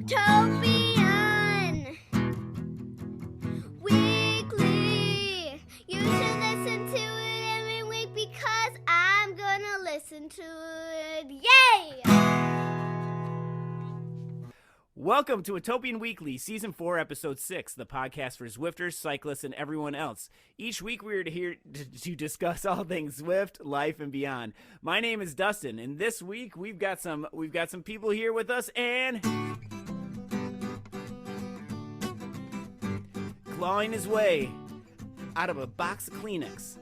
Watopian Weekly. You should listen to it every week because I'm gonna listen to it. Yay! Welcome to Watopian Weekly, Season 4, Episode 6, the podcast for Zwifters, cyclists, and everyone else. Each week we are here to discuss all things Zwift, life, and beyond. My name is Dustin, and this week we've got some people here with us, and clawing his way out of a box of Kleenex,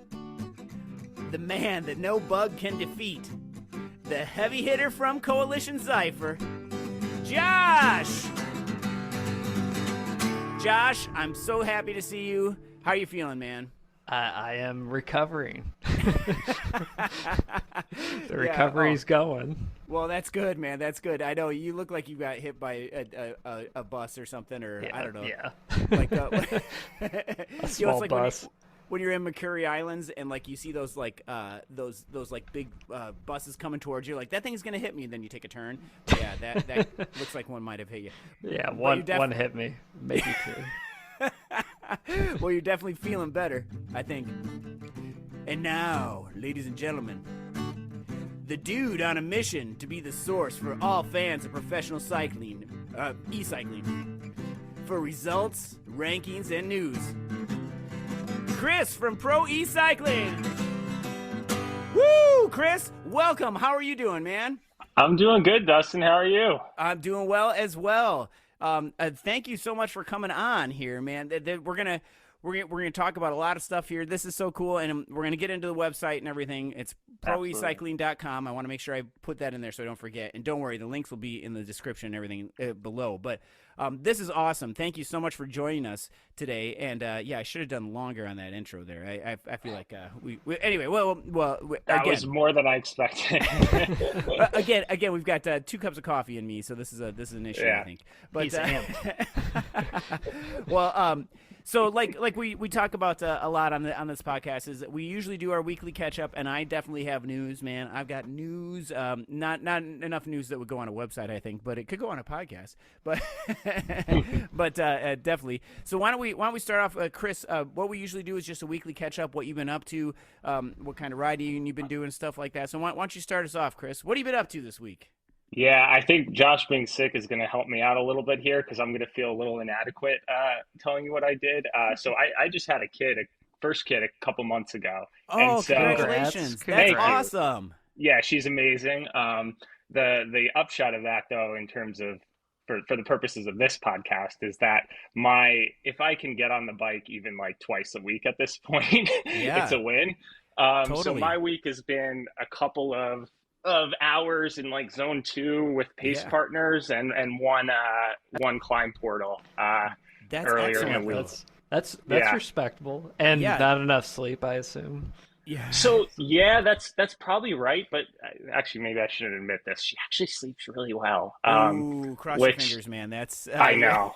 the man that no bug can defeat, the heavy hitter from Coalition Zypher, Josh! Josh, I'm so happy to see you. How are you feeling, man? I am recovering. The recovery's going. Well, that's good, man. That's good. I know you look like you got hit by a bus or something, or I don't know. Yeah. Like a small like bus. When you're in McCurry Islands and like you see those like those like big buses coming towards you, like that thing's gonna hit me, and then you take a turn. Yeah, that looks like one might have hit you. Yeah, one hit me, maybe two. Well, you're definitely feeling better, I think. And now, ladies and gentlemen, the dude on a mission to be the source for all fans of professional cycling, e-cycling, for results, rankings, and news. Chris from ProECycling. Woo, Chris, welcome. How are you doing, man? I'm doing good, Dustin. How are you? I'm doing well as well. Thank you so much for coming on here, man. We're gonna talk about a lot of stuff here. This is so cool, and we're gonna get into the website and everything. It's ProECycling.com. I want to make sure I put that in there so I don't forget. And don't worry, the links will be in the description and everything below. But this is awesome. Thank you so much for joining us today. And yeah, I should have done longer on that intro there. I feel like we anyway. Well, that again, was more than I expected. again, we've got 2 cups of coffee in me, so this is an issue, yeah. I think. But well, so like we talk about a lot on this podcast is that we usually do our weekly catch up, and I definitely have news, man. I've got news, not enough news that would go on a website, I think, but it could go on a podcast. But but definitely. So why don't we start off, Chris? What we usually do is just a weekly catch up, what you've been up to, what kind of riding you've been doing, stuff like that. So why don't you start us off, Chris? What have you been up to this week? Yeah, I think Josh being sick is going to help me out a little bit here because I'm going to feel a little inadequate telling you what I did. So I just had a first kid a couple months ago. Oh, and so, congratulations. That's awesome. Yeah, she's amazing. The upshot of that, though, in terms of for the purposes of this podcast, is that if I can get on the bike even like twice a week at this point, it's a win. Totally. So my week has been a couple of hours in like zone 2 with pace partners and one climb portal That's earlier excellent. in the week. That's respectable, and not enough sleep, I assume. Yeah. So yeah, that's probably right, but actually maybe I shouldn't admit this. She actually sleeps really well. Ooh, cross your fingers, man. That's I know.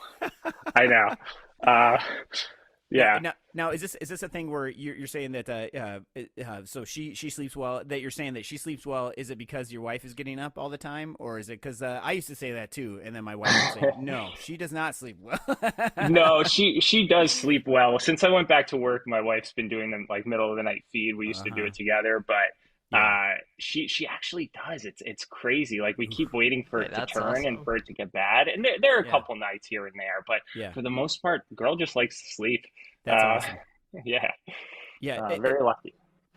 I know. Yeah. Now is this a thing where you're saying that so she sleeps well? That you're saying that she sleeps well? Is it because your wife is getting up all the time, or is it because I used to say that too, and then my wife would say, no, she does not sleep well. No, she does sleep well. Since I went back to work, my wife's been doing them like middle of the night feed. We used to do it together, but she actually does. It's crazy. Like we keep waiting for it to turn awesome. And for it to get bad. And there are a couple nights here and there, but for the most part, the girl just likes to sleep. That's awesome. Yeah. Very lucky.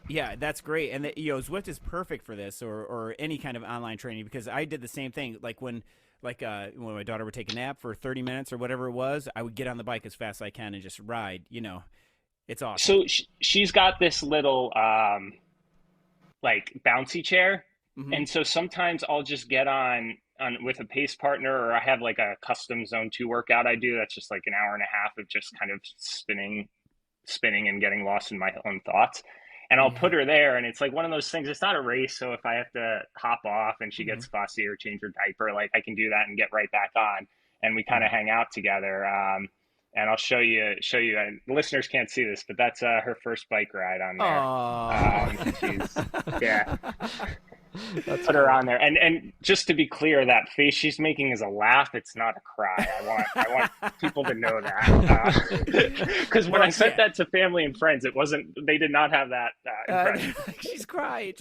Yeah, that's great. And Zwift is perfect for this or any kind of online training, because I did the same thing. Like when my daughter would take a nap for 30 minutes or whatever it was, I would get on the bike as fast as I can and just ride. It's awesome. So she's got this little like bouncy chair. Mm-hmm. And so sometimes I'll just get on with a pace partner, or I have like a custom zone 2 workout I do. That's just like an hour and a half of just kind of spinning and getting lost in my own thoughts. And I'll put her there, and it's like one of those things. It's not a race, so if I have to hop off and she gets fussy or change her diaper, like I can do that and get right back on, and we kind of hang out together. And I'll show you. And the listeners can't see this, but that's her first bike ride on there. Aww. Put her on there. And just to be clear, that face she's making is a laugh. It's not a cry. I want people to know that. Because when I sent that to family and friends, they did not have that impression. She's crying.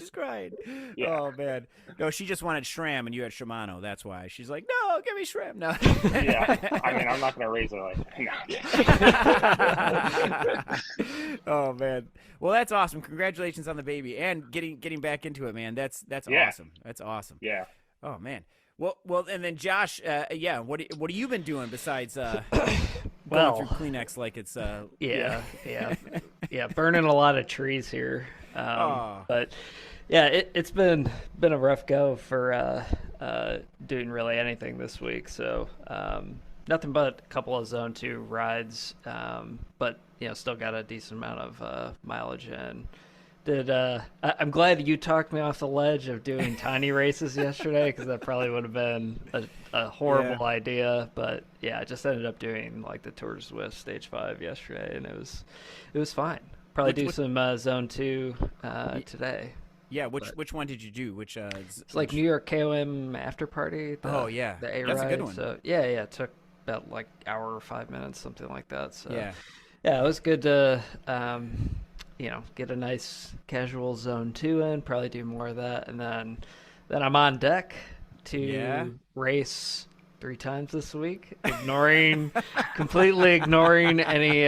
Yeah. Oh, man. No, she just wanted Shram and you had Shimano. That's why. She's like, no, give me Shram. No. Yeah. I mean, I'm not going to raise her like that. No. Oh, man. Well, that's awesome. Congratulations on the baby and getting back into it, man. That's awesome. That's awesome. Yeah. Oh, man. Well, and then Josh, what have you been doing besides going through Kleenex like it's yeah, burning a lot of trees here. But yeah, it's been a rough go for doing really anything this week. So nothing but a couple of Zone 2 rides, but still got a decent amount of mileage in. I'm glad you talked me off the ledge of doing tiny races yesterday, because that probably would have been a horrible idea. But yeah, I just ended up doing like the Tour de Zwift Stage 5 yesterday, and it was fine. Probably do some Zone 2 today. Yeah, which one did you do? It's like New York KOM after party. The A that's a good one. So yeah, it took about like hour or 5 minutes, something like that. So yeah, it was good to get a nice casual Zone 2 in, probably do more of that. And then I'm on deck to race 3 times this week, completely ignoring any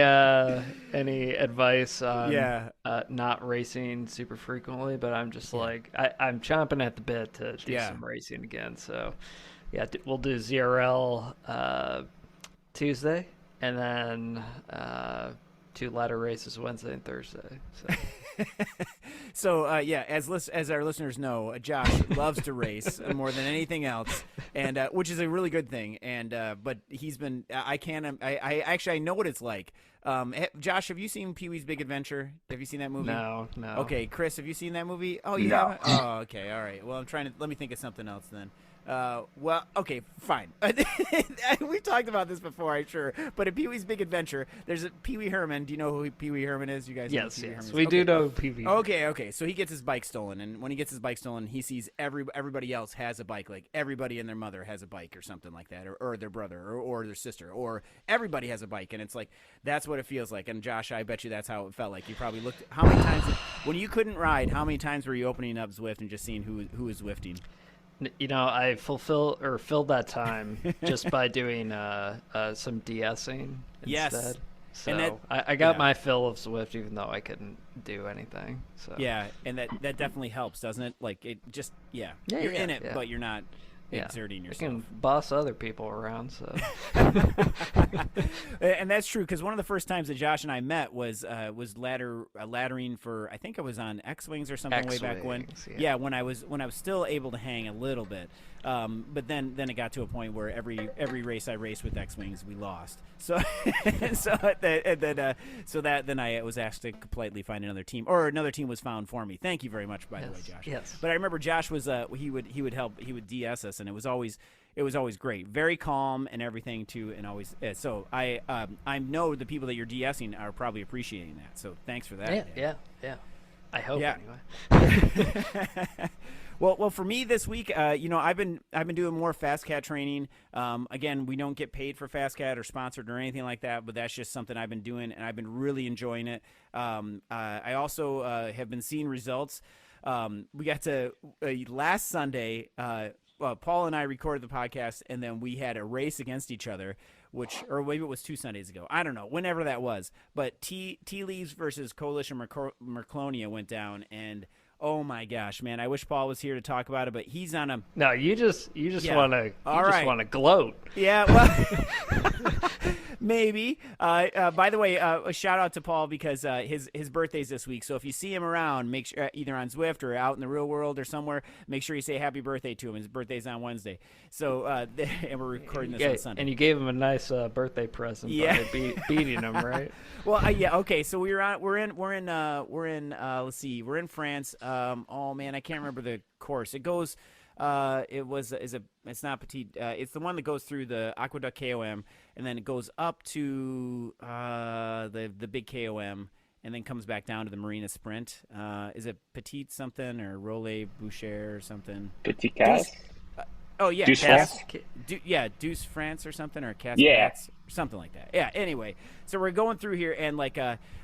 advice on not racing super frequently. But I'm just like, I'm chomping at the bit to do some racing again. So yeah, we'll do ZRL Tuesday, and then 2 ladder races Wednesday and Thursday. So as our listeners know, Josh loves to race more than anything else, and which is a really good thing. And but he's been I know what it's like. Josh, have you seen Pee-wee's Big Adventure? Have you seen that movie? No. Okay, Chris, have you seen that movie? Oh, you haven't? Oh, okay, all right. Well, let me think of something else then. Well, okay, fine. We've talked about this before, I'm sure. But in Pee-wee's Big Adventure, there's a Pee-wee Herman. Do you know who Pee-wee Herman is? You guys know yes, Pee-wee Herman is? We do know Pee-wee. Okay. So he gets his bike stolen, and when he gets his bike stolen, he sees everybody else has a bike. Like everybody and their mother has a bike or something like that, or their brother or their sister, or everybody has a bike, and it's like that's what it feels like. And Josh, I bet you that's how it felt like. You probably looked how many times when you couldn't ride. How many times were you opening up Zwift and just seeing who was Zwifting? I filled that time just by doing some de-essing instead. So I got my fill of Zwift, even though I couldn't do anything. So yeah, and that definitely helps, doesn't it? Like it just you're in it, but you're not exerting yourself. You can boss other people around. So and that's true, because one of the first times that Josh and I met was laddering for, I think I was on X-Wings or something way back when. Yeah, when I was still able to hang a little bit. But then it got to a point where every race I raced with X-Wings we lost. So then I was asked to politely find another team, or another team was found for me. Thank you very much, by the way, Josh. Yes. But I remember Josh was he would help, he would de-ess us, and it was always great, very calm and everything too, and always. So I know the people that you're de-essing are probably appreciating that. So thanks for that. Yeah. I hope anyway. Well, for me this week, I've been doing more Fast Cat training. Again, we don't get paid for Fast Cat or sponsored or anything like that, but that's just something I've been doing, and I've been really enjoying it. I also have been seeing results. We got to last Sunday. Paul and I recorded the podcast, and then we had a race against each other, or maybe it was 2 Sundays ago. I don't know, whenever that was. But Tea Leaves versus Coalition Merclonia went down, and oh my gosh, man! I wish Paul was here to talk about it, but he's on a. No, you just want to gloat. Yeah, well, maybe. By the way, a shout out to Paul, because his birthday's this week. So if you see him around, make sure either on Zwift or out in the real world or somewhere, make sure you say happy birthday to him. His birthday's on Wednesday. So and we're recording this on Sunday. And you gave him a nice birthday present by beating him, right? Well, okay. So we're in. Let's see. We're in France. Oh man, I can't remember the course. It goes. It's not Petit. It's the one that goes through the Aqueduct KOM, and then it goes up to the big KOM, and then comes back down to the Marina Sprint. Is it Petite something or Rollet Boucher or something? Petit Casse? Oh yeah, Deuce France? Deuce France or something, or Cass Yeah. Pats, or something like that. Yeah. Anyway, so we're going through here, and like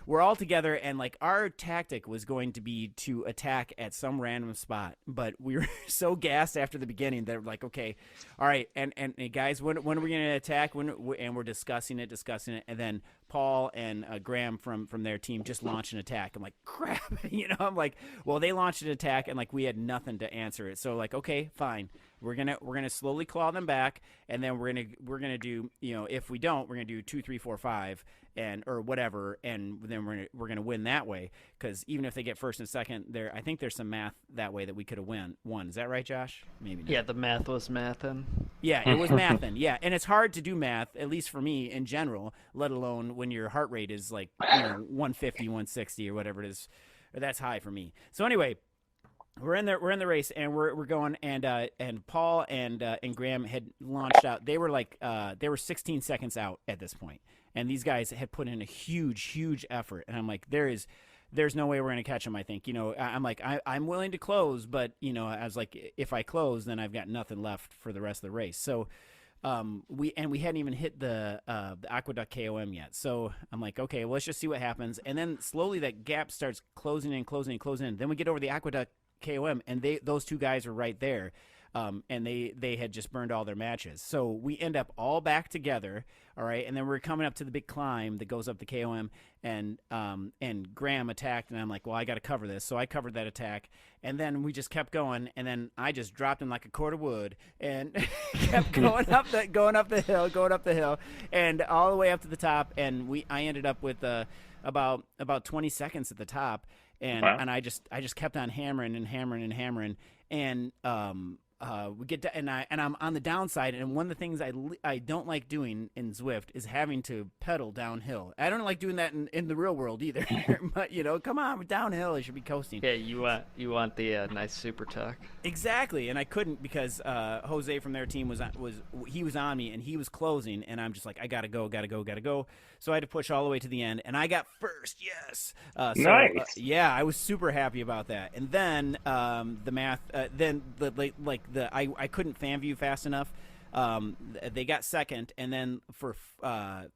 we're all together, and like our tactic was going to be to attack at some random spot, but we were so gassed after the beginning that we're like, okay, all right, and guys, when are we going to attack? And we're discussing it, and then Paul and Graham from their team just launched an attack. I'm like, crap, I'm like, well, they launched an attack, and like we had nothing to answer it. So like, okay, fine. We're gonna slowly claw them back, and then we're gonna do, if we don't, we're gonna do 2, 3, 4, 5, or whatever, and then we're gonna win that way. Because even if they get first and second, I think there's some math that way that we could have won. Is that right, Josh? Maybe not. Yeah, the math was mathin'. Yeah, it was mathin'. Yeah, and it's hard to do math, at least for me in general, let alone when your heart rate is like 150, 160 or whatever it is. That's high for me. So anyway. We're in the race, and we're going, and Paul and Graham had launched out. They were 16 seconds out at this point, and these guys had put in a huge effort. And I'm like, there's no way we're gonna catch them. I think, I'm like, I'm willing to close, but I was like, if I close, then I've got nothing left for the rest of the race. So we hadn't even hit the Aqueduct KOM yet. So I'm like, okay, well, let's just see what happens. And then slowly that gap starts closing in. Then we get over the Aqueduct KOM, and those two guys are right there, and they had just burned all their matches. So we end up all back together, all right, and then we're coming up to the big climb that goes up the KOM, and Graham attacked, and I'm like, well, I got to cover this, so I covered that attack, and then we just kept going, and then I just dropped him like a cord of wood, and kept going up the hill, and all the way up to the top, and I ended up with about 20 seconds at the top. And Wow. and I just kept on hammering, and we get to, and I'm on the downside. And one of the things I don't like doing in Zwift is having to pedal downhill. I don't like doing that in the real world either. But come on, downhill, I should be coasting. Yeah, you want the nice super tuck. Exactly, and I couldn't because Jose from their team was on me, and he was closing, and I'm just like, I gotta go. So I had to push all the way to the end, and I got first. Yes, nice. Yeah, I was super happy about that. And then the math, then I couldn't fan view fast enough. They got second, and then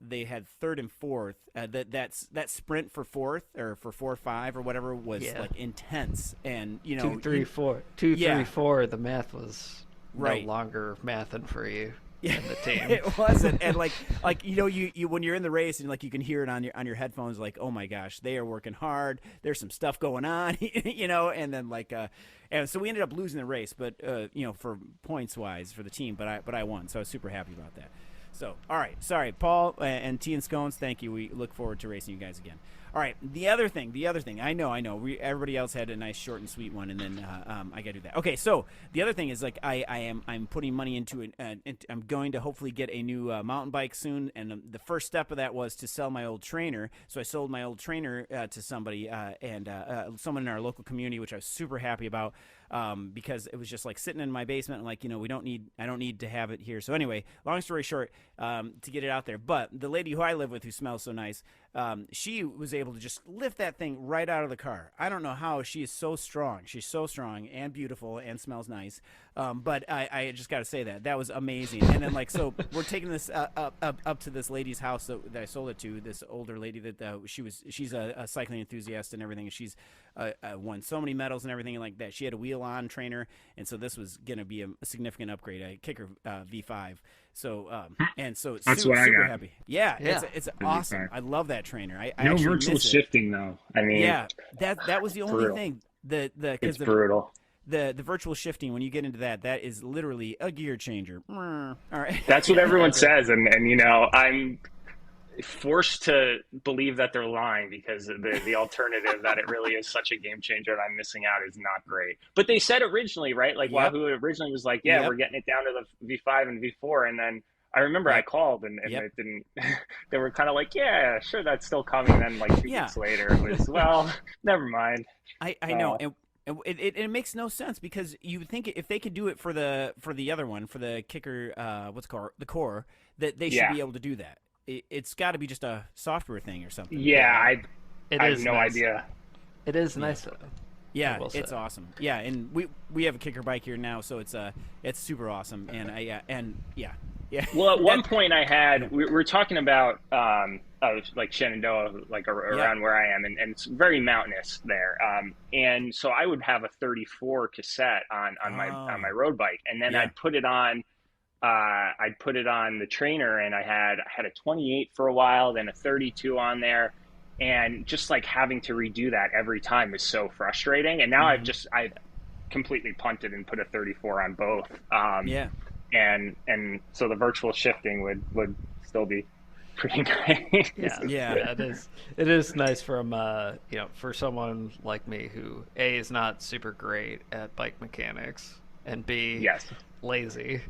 they had third and fourth. That sprint for fourth or for 4-5 or whatever was like intense, and 2, 3, 4, 2, 3, 4. The math was right. No longer mathing for you. And the team. It wasn't, and you when you're in the race and you can hear it on your headphones, like, oh my gosh, they are working hard. There's some stuff going on, and then and so we ended up losing the race, but for points wise for the team, but I won, so I was super happy about that. So all right, sorry, Paul and Tea and Scones, thank you. We look forward to racing you guys again. All right, the other thing. I know. Everybody else had a nice short and sweet one, and then I got to do that. Okay, so the other thing is I'm putting money into it. I'm going to hopefully get a new mountain bike soon, and the first step of that was to sell my old trainer. So I sold my old trainer to somebody and someone in our local community, which I was super happy about. Because it was just sitting in my basement, and I don't need to have it here. So anyway, long story short, to get it out there. But the lady who I live with, who smells so nice, she was able to just lift that thing right out of the car. I don't know how. She is so strong. She's so strong and beautiful and smells nice. But I just got to say that was amazing. And then so we're taking this up to this lady's house that I sold it to. This older lady that she's a cycling enthusiast and everything. And she's won so many medals and everything like that. She had a wheel-on trainer, and so this was going to be a significant upgrade. I kicker V5. So so That's super, what I super got. happy. Yeah, Yeah. it's awesome. I love that trainer. I No actually virtual miss it. shifting though. I mean, Yeah, that was the only brutal. thing. It's brutal. The virtual shifting, when you get into that is literally a gear changer. All right. That's what everyone says, and I'm forced to believe that they're lying, because the alternative that it really is such a game changer and I'm missing out is not great. But they said originally, right? Yep. Wahoo originally was like, yeah, Yep. we're getting it down to the V5 and V4, and then I remember I called and Yep. it didn't. They were kind of like, yeah, sure, that's still coming. Then 2 weeks later, it was, well, never mind. I know. And it makes no sense, because you would think if they could do it for the other one, for the kicker, the core, that they should be able to do that. It's got to be just a software thing or something. Yeah, I have no idea. It is nice. Yeah, it's awesome. Yeah, and we have a kicker bike here now, so it's super awesome. And yeah. Well, at one point we were talking about like Shenandoah, like around where I am, and it's very mountainous there. And so I would have a 34 cassette on my road bike, and then I'd put it on the trainer, and I had a 28 for a while, then a 32 on there. And just like having to redo that every time is so frustrating. And now I've completely punted and put a 34 on both. And so the virtual shifting would still be pretty nice. Yeah, it is nice from for someone like me who A, is not super great at bike mechanics, and B, lazy.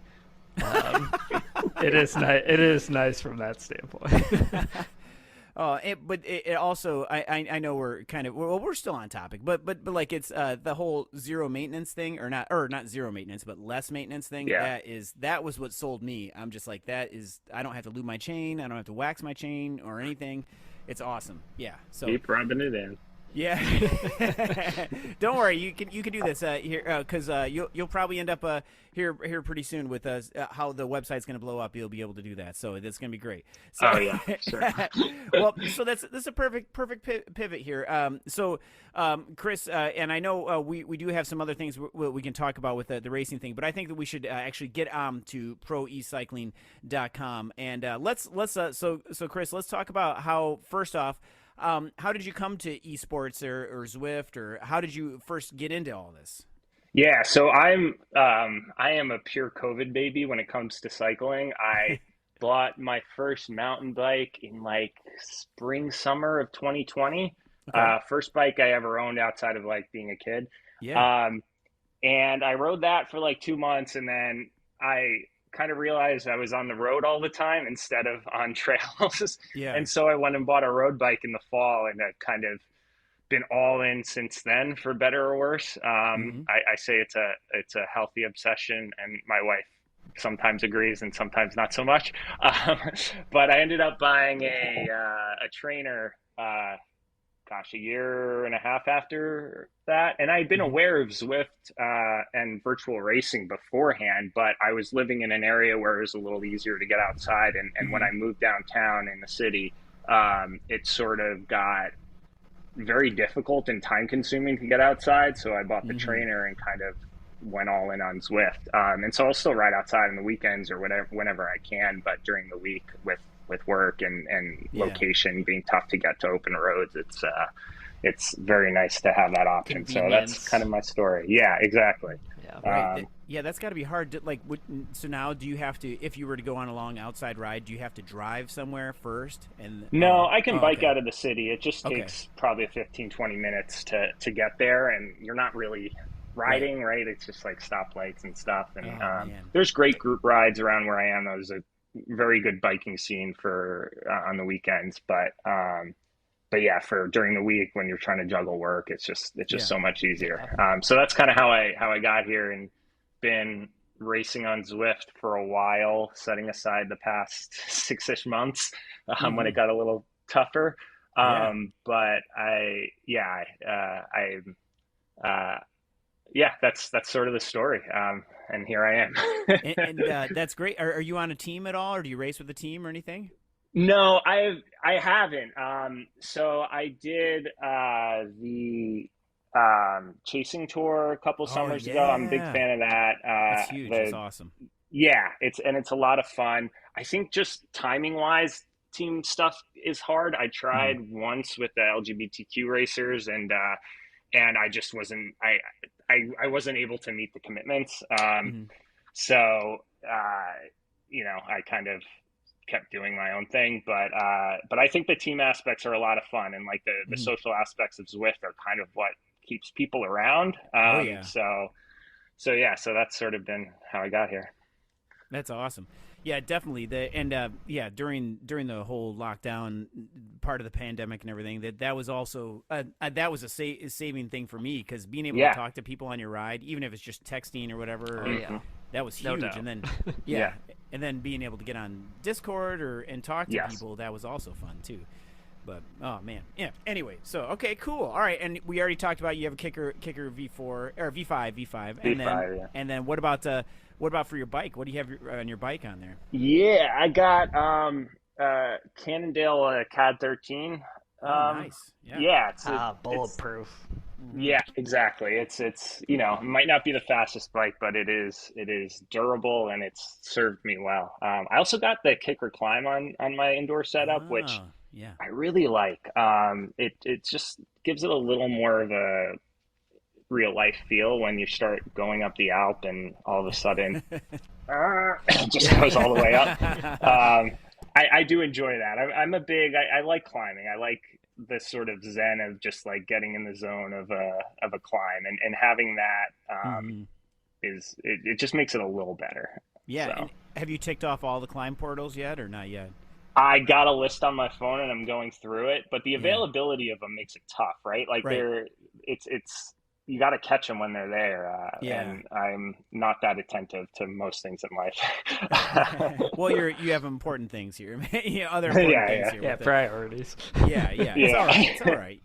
It is nice from that standpoint. But it also, I know we're kind of, we're still on topic, but like it's the whole zero maintenance thing, or not zero maintenance, but less maintenance thing. Yeah. That was what sold me. I'm just like, I don't have to lube my chain, I don't have to wax my chain or anything. It's awesome. Yeah. So keep rubbing it in. Yeah. Don't worry, you can do this here, because you'll probably end up here pretty soon with how the website's going to blow up. You'll be able to do that, so that's going to be great. So, oh yeah, sure. Well, so that's a perfect pivot here. So Chris, and I know we do have some other things we can talk about with the racing thing, but I think that we should actually get on to ProECycling.com, and so Chris, let's talk about how, first off, how did you come to esports or Zwift, or how did you first get into all this? Yeah, so I am a pure COVID baby when it comes to cycling. I bought my first mountain bike in like summer of 2020. Okay. First bike I ever owned outside of like being a kid. Yeah. And I rode that for like 2 months, and then I kind of realized I was on the road all the time instead of on trails. Yeah. And so I went and bought a road bike in the fall, and I've kind of been all in since then, for better or worse. I say it's a healthy obsession, and my wife sometimes agrees and sometimes not so much. But I ended up buying a trainer, a year and a half after that. And I'd been aware of Zwift and virtual racing beforehand, but I was living in an area where it was a little easier to get outside. And when I moved downtown in the city, it sort of got very difficult and time consuming to get outside. So I bought the trainer and kind of went all in on Zwift. And so I'll still ride outside on the weekends or whenever I can, but during the week with work and location being tough to get to open roads, it's very nice to have that option. So that's kind of my story. Yeah, exactly. Yeah, right. That's got to be hard to, so now do you have to, if you were to go on a long outside ride, do you have to drive somewhere first? And no, I can bike out of the city. It just takes probably 15-20 minutes to get there, and you're not really riding, right? It's just like stoplights and stuff. And there's great group rides around where I am. There's a very good biking scene for on the weekends, but yeah, for during the week when you're trying to juggle work, it's just so much easier. So that's kind of how I got here, and been racing on Zwift for a while, setting aside the past 6-ish months when it got a little tougher. But that's sort of the story. And here I am. and that's great. Are you on a team at all, or do you race with a team or anything? No, I haven't. So I did the chasing tour a couple summers ago. I'm a big fan of that. That's huge. That's awesome. Yeah, it's a lot of fun. I think just timing wise, team stuff is hard. I tried once with the LGBTQ racers, and I just wasn't. I wasn't able to meet the commitments. So I kind of kept doing my own thing, but I think the team aspects are a lot of fun, and like the social aspects of Zwift are kind of what keeps people around. So that's sort of been how I got here. That's awesome. Yeah, definitely. During the whole lockdown part of the pandemic and everything, that was also that was a saving thing for me, because being able to talk to people on your ride, even if it's just texting or whatever, that was huge. No doubt. And then and then being able to get on Discord and talk to people, that was also fun too. But oh man, yeah. Anyway, so okay, cool. All right, and we already talked about you have a kicker V4 or V5, and then what about for your bike? What do you have on your bike on there? Yeah, I got Cannondale CAD 13. Nice. Yeah, it's bulletproof. Yeah, exactly. It's it might not be the fastest bike, but it is durable and it's served me well. I also got the Kicker Climb on my indoor setup, which I really like. It just gives it a little more of a real life feel when you start going up the Alp and all of a sudden it just goes all the way up. I do enjoy that. I like climbing. I like the sort of zen of just like getting in the zone of a climb and having that it just makes it a little better. Yeah. So. And have you ticked off all the climb portals yet or not yet? I got a list on my phone and I'm going through it, but the availability of them makes it tough, right? Like it's you got to catch them when they're there. And I'm not that attentive to most things in life. Well, you have important things here. Other important things here. Yeah, priorities. Yeah. It's all right.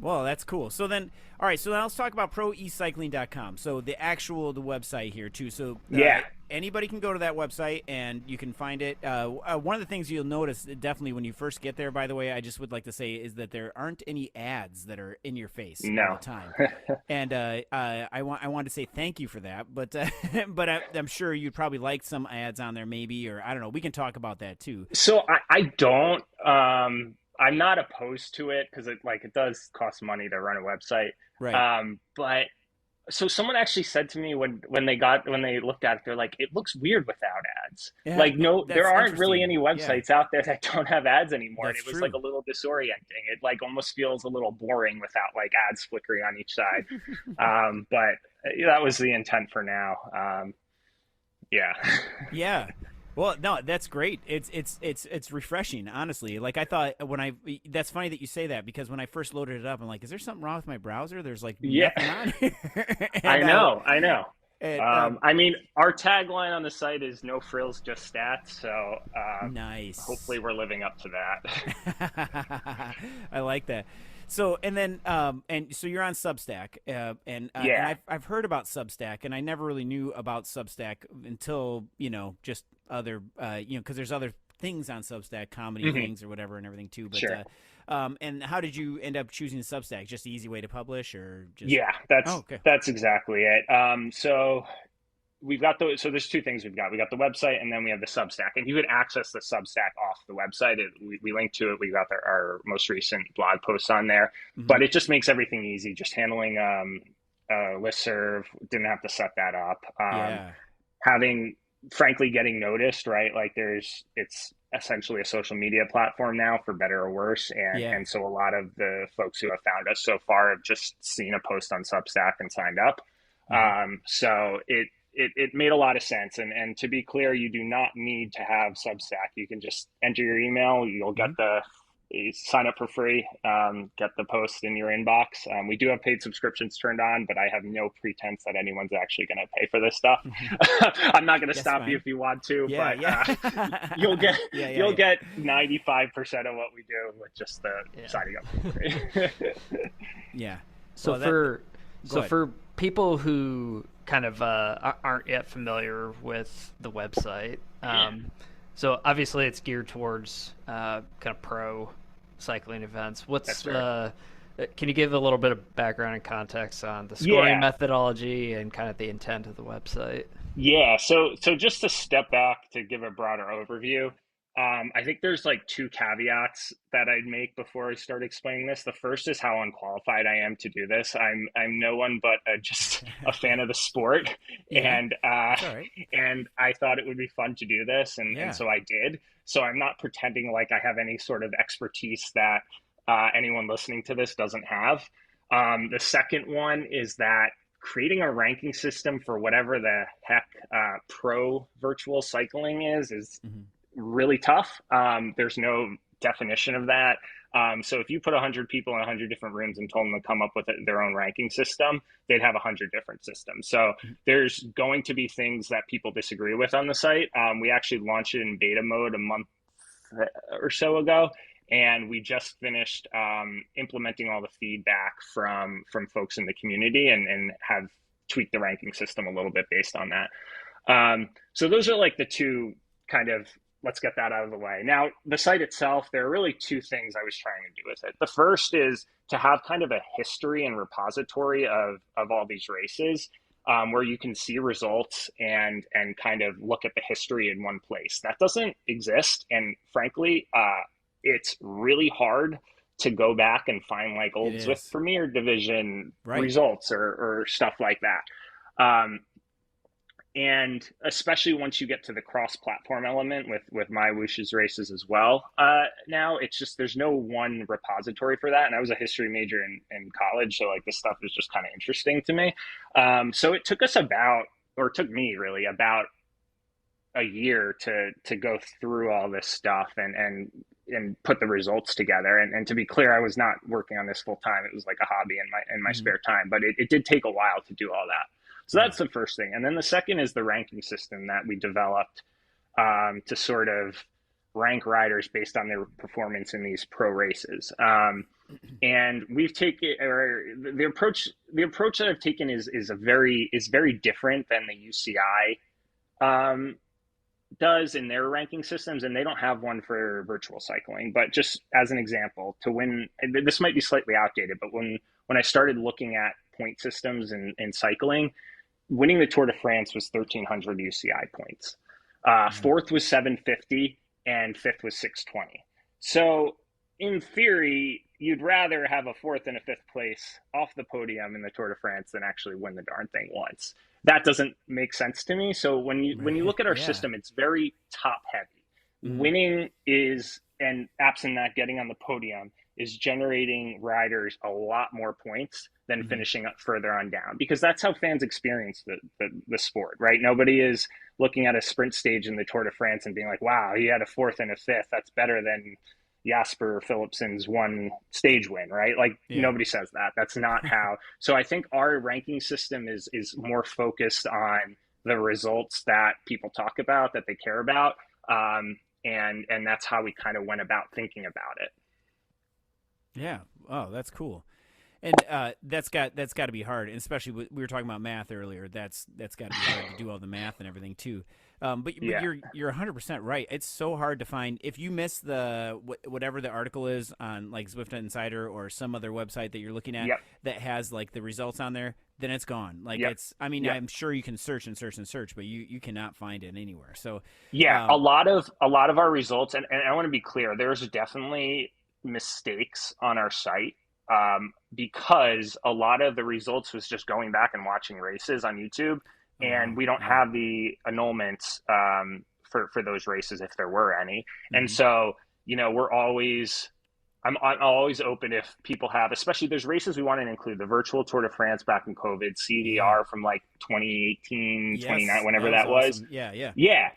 Well, that's cool. So then let's talk about ProECycling.com. So the website here too. So anybody can go to that website and you can find it. One of the things you'll notice definitely when you first get there, by the way, I just would like to say is that there aren't any ads that are in your face all the time. And I want to say thank you for that. But I'm sure you'd probably like some ads on there maybe, or I don't know. We can talk about that too. So I don't. I'm not opposed to it because it does cost money to run a website. Right. But so someone actually said to me when they looked at it, they're like, it looks weird without ads. Yeah, there aren't really any websites out there that don't have ads anymore. That's and it was true. like a little disorienting. It almost feels a little boring without ads flickering on each side. But that was the intent for now. Yeah. Well, no, that's great. It's refreshing, honestly. I thought that's funny that you say that because when I first loaded it up, I'm like, is there something wrong with my browser? There's nothing on here. I know. And, I mean, our tagline on the site is no frills, just stats. So nice. Hopefully we're living up to that. I like that. So and then so you're on Substack, and I've heard about Substack, and I never really knew about Substack until just other because there's other things on Substack, comedy things or whatever and everything too. But sure. And how did you end up choosing Substack? Just the easy way to publish, or just that's exactly it. So we've got so there's two things we've got. We got the website and then we have the Substack. And you could access the Substack off the website. We linked to it. We got our most recent blog posts on there. Mm-hmm. But it just makes everything easy. Just handling listserv, didn't have to set that up. Frankly, getting noticed, right? It's essentially a social media platform now, for better or worse. And so a lot of the folks who have found us so far have just seen a post on Substack and signed up. Mm-hmm. So it made a lot of sense. And to be clear, you do not need to have Substack. You can just enter your email. You'll get sign up for free, get the post in your inbox. We do have paid subscriptions turned on, but I have no pretense that anyone's actually going to pay for this stuff. I'm not going to stop you if you want to, but you'll get 95% of what we do with just the signing up for free. Yeah. So for people who kind of aren't yet familiar with the website, so obviously it's geared towards kind of pro cycling events. Can you give a little bit of background and context on the scoring methodology and kind of the intent of the website? Yeah, so just to step back to give a broader overview, I think there's two caveats that I'd make before I start explaining this. The first is how unqualified I am to do this. I'm no one but just a fan of the sport, and I thought it would be fun to do this, and so I did. So I'm not pretending like I have any sort of expertise that anyone listening to this doesn't have. The second one is that creating a ranking system for whatever the heck pro virtual cycling is really tough. There's no definition of that. So if you put 100 people in 100 different rooms and told them to come up with their own ranking system, they'd have 100 different systems. So there's going to be things that people disagree with on the site. We actually launched it in beta mode a month or so ago. And we just finished implementing all the feedback from folks in the community, and have tweaked the ranking system a little bit based on that. So those are like the two kind of, let's get that out of the way. Now, the site itself, there are really two things I was trying to do with it. The first is to have kind of a history and repository of all these races, where you can see results and kind of look at the history in one place. That doesn't exist. And frankly, it's really hard to go back and find like old Zwift Premier Division results or stuff like that. And especially once you get to the cross-platform element with MyWoosh's races as well. Now it's just, there's no one repository for that. And I was a history major in college, so like this stuff is just kind of interesting to me. So it took me really about a year to go through all this stuff and put the results together. And to be clear, I was not working on this full time. It was like a hobby in my spare time, but it did take a while to do all that. So that's the first thing. And then the second is the ranking system that we developed to sort of rank riders based on their performance in these pro races. And we've taken, or the approach that I've taken is very different than the UCI does in their ranking systems, and they don't have one for virtual cycling. But just as an example, to win, this might be slightly outdated, but when I started looking at point systems in cycling, winning the Tour de France was 1,300 UCI points. Fourth was 750, and fifth was 620. So in theory, you'd rather have a fourth and a fifth place off the podium in the Tour de France than actually win the darn thing once. That doesn't make sense to me. So when you look at our system, it's very top heavy. Winning is, and absent that, getting on the podium is generating riders a lot more points than finishing up further on down, because that's how fans experience the sport, right? Nobody is looking at a sprint stage in the Tour de France and being like, wow, he had a fourth and a fifth. That's better than Jasper Philipsen's one stage win, right? Like nobody says that. That's not how. So I think our ranking system is more focused on the results that people talk about, that they care about. And that's how we kind of went about thinking about it. Yeah. Oh, that's cool. And that's got to be hard, and especially we were talking about math earlier. That's got to be hard to do all the math and everything too. But you're 100% right. It's so hard to find. If you miss the whatever the article is on like Zwift Insider or some other website that you're looking at that has like the results on there, then it's gone. Like it's. I mean, I'm sure you can search and search and search, but you cannot find it anywhere. So a lot of our results, and I want to be clear, there's definitely mistakes on our site. Because a lot of the results was just going back and watching races on YouTube, and we don't have the annulments for those races if there were any. And so, I'm always open if people have, especially there's races we want to include, the virtual Tour de France back in COVID, CDR from like 2018, 29, whenever that was. Awesome. Yeah. Yeah.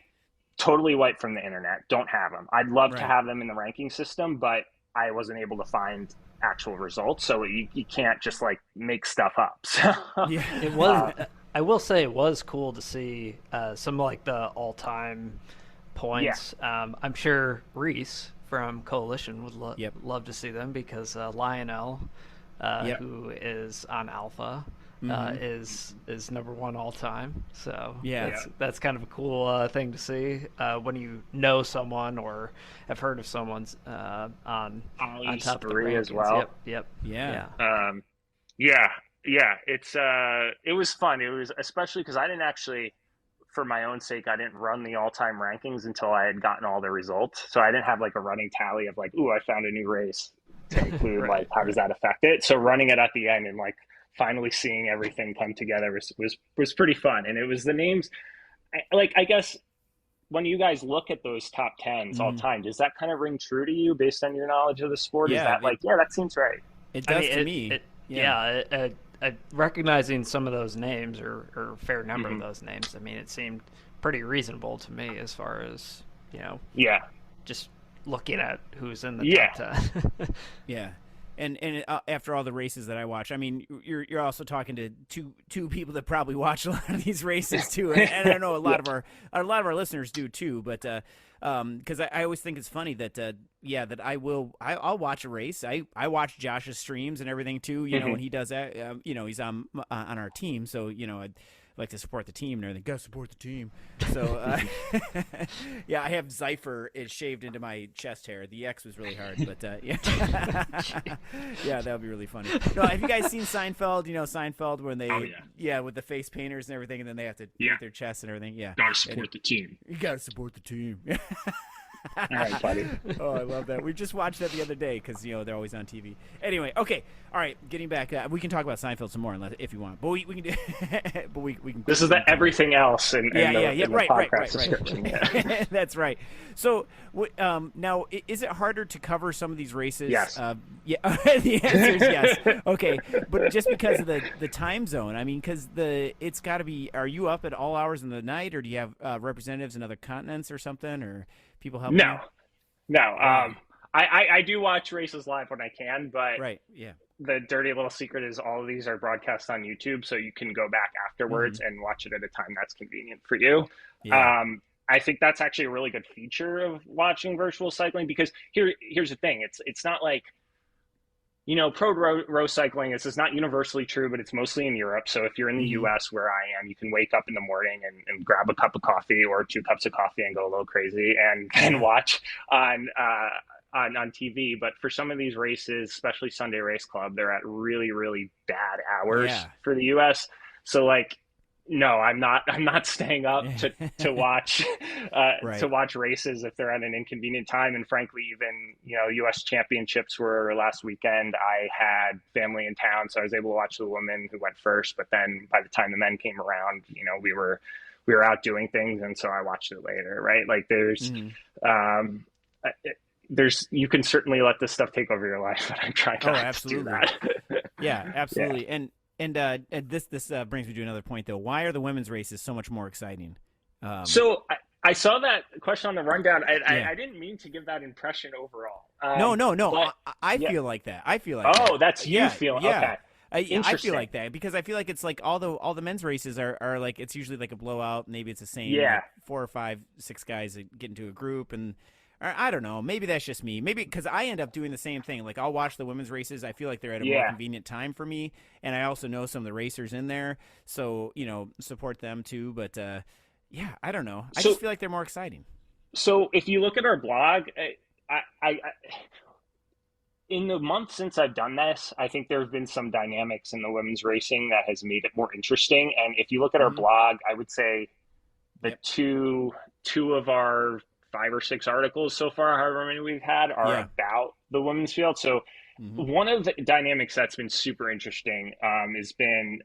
Totally wiped from the internet. Don't have them. I'd love to have them in the ranking system, but I wasn't able to find actual results, so you can't just like make stuff up. So it was I will say it was cool to see some like the all-time points. I'm sure Reese from Coalition would love to see them, because Lionel who is on Alpha is number one all time. So that's kind of a cool thing to see when you know someone or have heard of someone's on top of the rankings as well. It was fun. It was especially because I didn't actually, for my own sake, I didn't run the all-time rankings until I had gotten all the results. So I didn't have like a running tally of like, ooh, I found a new race to include. Like, how does that affect it? So running it at the end and like finally seeing everything come together was pretty fun. And it was the names, like, I guess when you guys look at those top 10s all time, does that kind of ring true to you based on your knowledge of the sport? Is that like, that seems right? It does to me. Recognizing some of those names or a fair number of those names, I mean, it seemed pretty reasonable to me as far as, just looking at who's in the top 10. And after all the races that I watch, I mean, you're also talking to two people that probably watch a lot of these races too, and I know a lot of our listeners do too. But because I always think it's funny that that I'll watch a race. I watch Josh's streams and everything too. You know, when he does that, he's on our team, so I'd like to support the team and everything. Gotta support the team. So, yeah, I have Zypher is shaved into my chest hair. The X was really hard, but yeah, yeah, that would be really funny. No, have you guys seen Seinfeld? You know Seinfeld when they, with the face painters and everything, and then they have to paint their chests and everything. Yeah, gotta support the team. You gotta support the team. All right, buddy. Oh, I love that. We just watched that the other day because they're always on TV. Anyway, okay, all right. Getting back, we can talk about Seinfeld some more if you want, but we can do. But we can. This is the everything else in the podcast description. Yeah. That's right. So now, is it harder to cover some of these races? Yes. Yeah. The answer is yes. Okay, but just because of the time zone, I mean, because it's got to be. Are you up at all hours in the night, or do you have representatives in other continents or something, or people helping? No. I do watch races live when I can, but the dirty little secret is all of these are broadcast on YouTube, so you can go back afterwards and watch it at a time that's convenient for you. Yeah. I think that's actually a really good feature of watching virtual cycling, because here's the thing. It's not like, pro row cycling, this is not universally true, but it's mostly in Europe. So if you're in the US where I am, you can wake up in the morning and grab a cup of coffee or 2 cups of coffee and go a little crazy and watch on TV. But for some of these races, especially Sunday Race Club, they're at really, really bad hours for the US. So no, I'm not staying up to watch to watch races if they're at an inconvenient time. And frankly, even U.S. championships were last weekend. I had family in town, so I was able to watch the women who went first. But then by the time the men came around, we were out doing things, and so I watched it later. Right? Like there's you can certainly let this stuff take over your life, but I'm trying not to do that. Yeah, absolutely. Yeah. And this brings me to another point, though. Why are the women's races so much more exciting? So I saw that question on the rundown. I didn't mean to give that impression overall. No. I feel like that. That's you feeling. Yeah. Okay. I feel like that because I feel like it's like all the men's races are like, it's usually like a blowout. Maybe it's the same 4 or 5, 6 guys that get into a group, and I don't know. Maybe that's just me. Maybe because I end up doing the same thing. Like I'll watch the women's races. I feel like they're at a more convenient time for me, and I also know some of the racers in there, so support them too. But I don't know. I just feel like they're more exciting. So if you look at our blog, I in the month since I've done this, I think there have been some dynamics in the women's racing that has made it more interesting. And if you look at our blog, I would say the two of our 5 or 6 articles so far, however many we've had, are about the women's field. So one of the dynamics that's been super interesting has been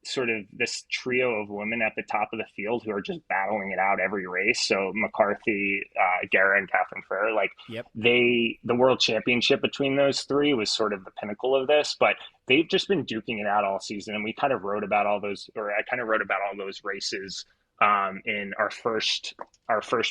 sort of this trio of women at the top of the field who are just battling it out every race. So McCarthy, Guerra, and Catherine Frere, the world championship between those 3 was sort of the pinnacle of this, but they've just been duking it out all season. And we kind of wrote about all those, or I kind of wrote about all those races in our first